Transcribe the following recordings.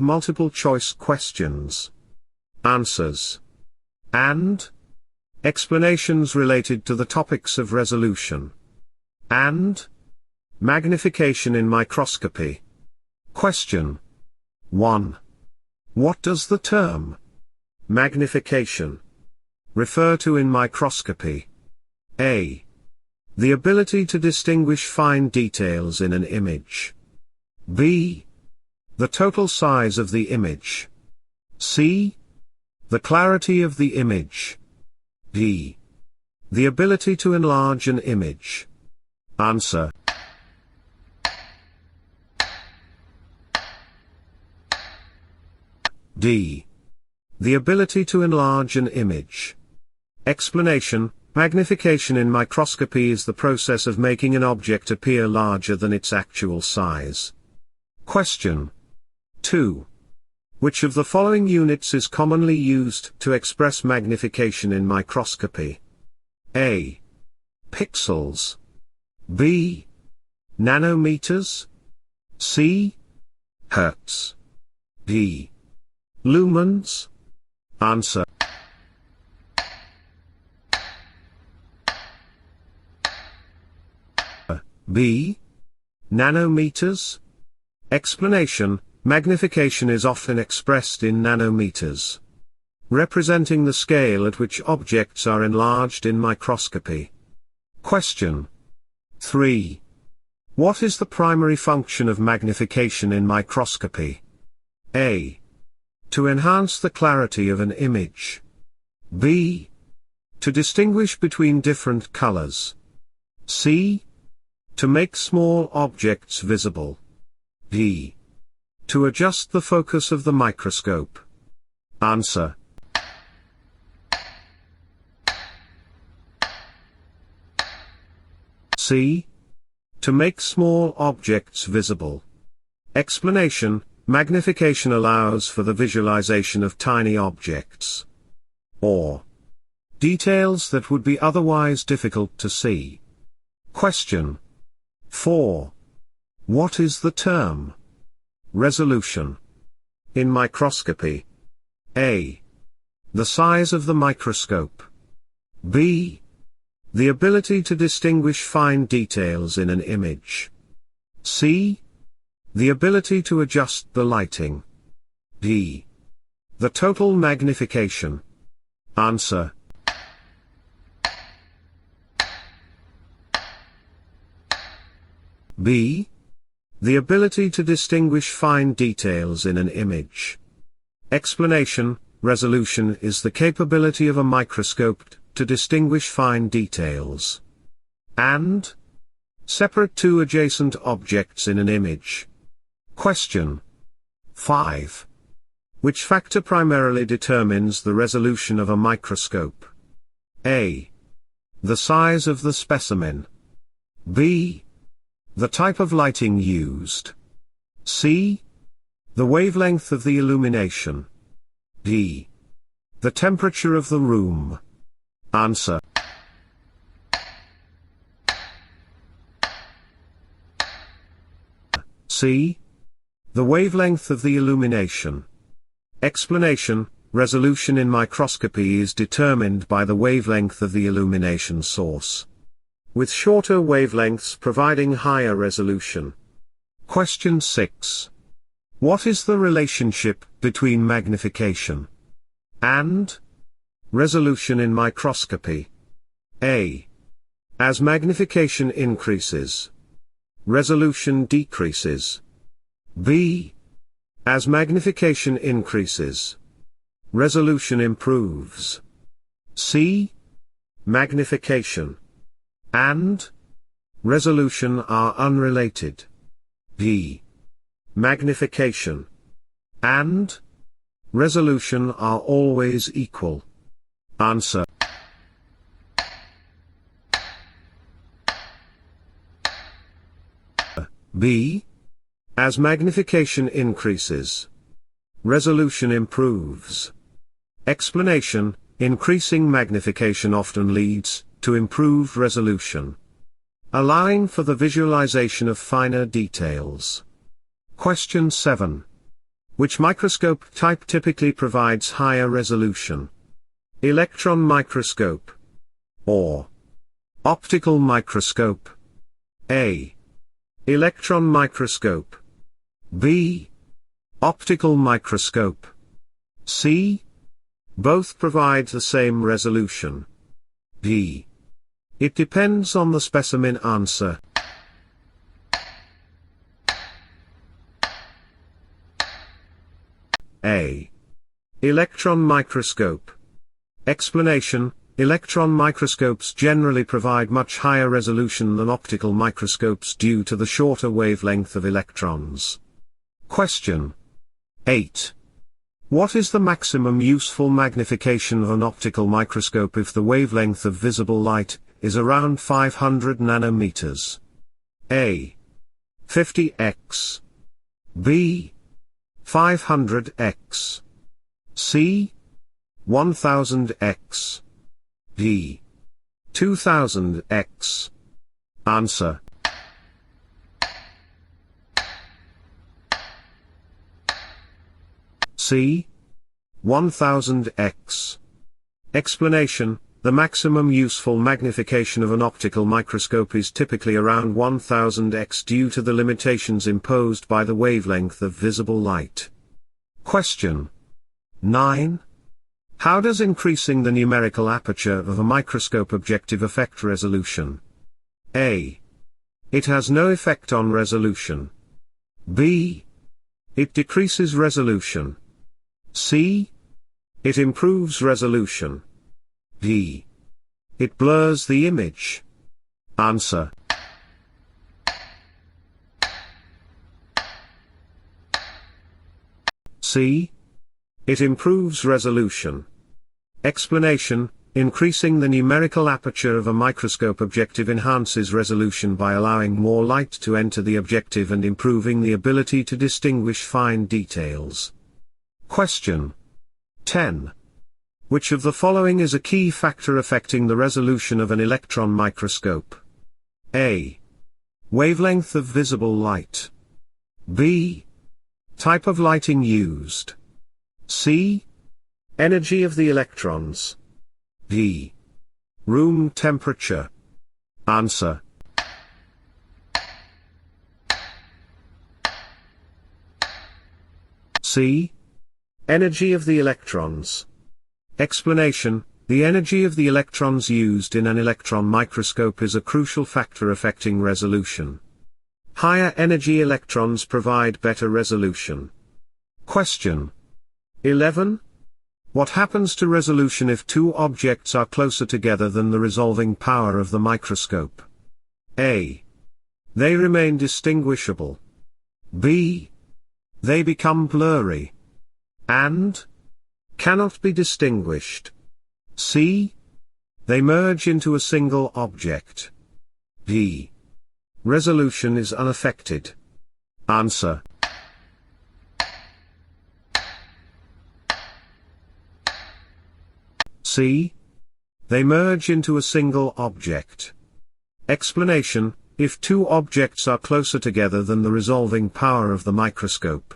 multiple choice questions, answers, and explanations related to the topics of resolution and magnification in microscopy. Question 1. What does the term magnification refer to in microscopy? A. The ability to distinguish fine details in an image. B. The total size of the image. C. The clarity of the image. D. The ability to enlarge an image. Answer. D. The ability to enlarge an image. Explanation: magnification in microscopy is the process of making an object appear larger than its actual size. Question 2. Which of the following units is commonly used to express magnification in microscopy? A. Pixels. B. Nanometers. C. Hertz. D. Lumens. Answer. B. Nanometers. Explanation: magnification is often expressed in nanometers, representing the scale at which objects are enlarged in microscopy. Question 3. What is the primary function of magnification in microscopy? A. To enhance the clarity of an image. B. To distinguish between different colors. C. To make small objects visible. D. To adjust the focus of the microscope. Answer. C. To make small objects visible. Explanation: magnification allows for the visualization of tiny objects or details that would be otherwise difficult to see. Question 4. What is the term resolution in microscopy? A. The size of the microscope. B. The ability to distinguish fine details in an image. C. The ability to adjust the lighting. D. The total magnification. Answer. B. The ability to distinguish fine details in an image. Explanation: resolution is the capability of a microscope to distinguish fine details and separate two adjacent objects in an image. Question 5. Which factor primarily determines the resolution of a microscope? A. The size of the specimen. B. The type of lighting used. C. The wavelength of the illumination. D. The temperature of the room. Answer. C. The wavelength of the illumination. Explanation: resolution in microscopy is determined by the wavelength of the illumination source, with shorter wavelengths providing higher resolution. Question 6. What is the relationship between magnification and resolution in microscopy? A. As magnification increases, resolution decreases. B. As magnification increases, resolution improves. C. Magnification and resolution are unrelated. D. Magnification and resolution are always equal. Answer. B. As magnification increases, resolution improves. Explanation: increasing magnification often leads to improved resolution, allowing for the visualization of finer details. Question 7. Which microscope type typically provides higher resolution? Electron microscope or optical microscope? A. Electron microscope. B. Optical microscope. C. Both provide the same resolution. D. It depends on the specimen. Answer. A. Electron microscope. Explanation: electron microscopes generally provide much higher resolution than optical microscopes due to the shorter wavelength of electrons. Question 8. What is the maximum useful magnification of an optical microscope if the wavelength of visible light is around 500 nanometers? A. 50x. B. 500x. C. 1000x. D. 2000x. Answer. C. 1000x. Explanation: the maximum useful magnification of an optical microscope is typically around 1000x due to the limitations imposed by the wavelength of visible light. Question 9. How does increasing the numerical aperture of a microscope objective affect resolution? A. It has no effect on resolution. B. It decreases resolution. C. It improves resolution. D. It blurs the image. Answer. C. It improves resolution. Explanation: increasing the numerical aperture of a microscope objective enhances resolution by allowing more light to enter the objective and improving the ability to distinguish fine details. Question 10. Which of the following is a key factor affecting the resolution of an electron microscope? A. Wavelength of visible light. B. Type of lighting used. C. Energy of the electrons. D. Room temperature. Answer. C. Energy of the electrons. Explanation: the energy of the electrons used in an electron microscope is a crucial factor affecting resolution. Higher energy electrons provide better resolution. Question 11. What happens to resolution if two objects are closer together than the resolving power of the microscope? A. They remain distinguishable. B. They become blurry. And cannot be distinguished. C. They merge into a single object. D. Resolution is unaffected. Answer. C. They merge into a single object. Explanation: if two objects are closer together than the resolving power of the microscope,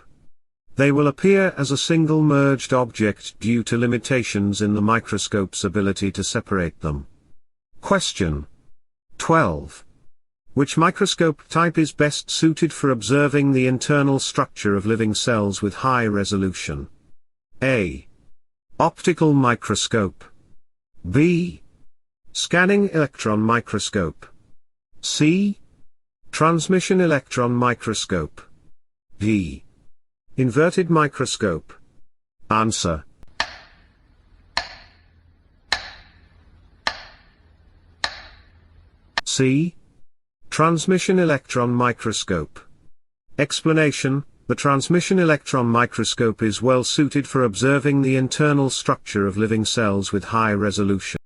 they will appear as a single merged object due to limitations in the microscope's ability to separate them. Question 12. Which microscope type is best suited for observing the internal structure of living cells with high resolution? A. Optical microscope. B. Scanning electron microscope. C. Transmission electron microscope. D. Inverted microscope. Answer. C. Transmission electron microscope. Explanation: the transmission electron microscope is well suited for observing the internal structure of living cells with high resolution.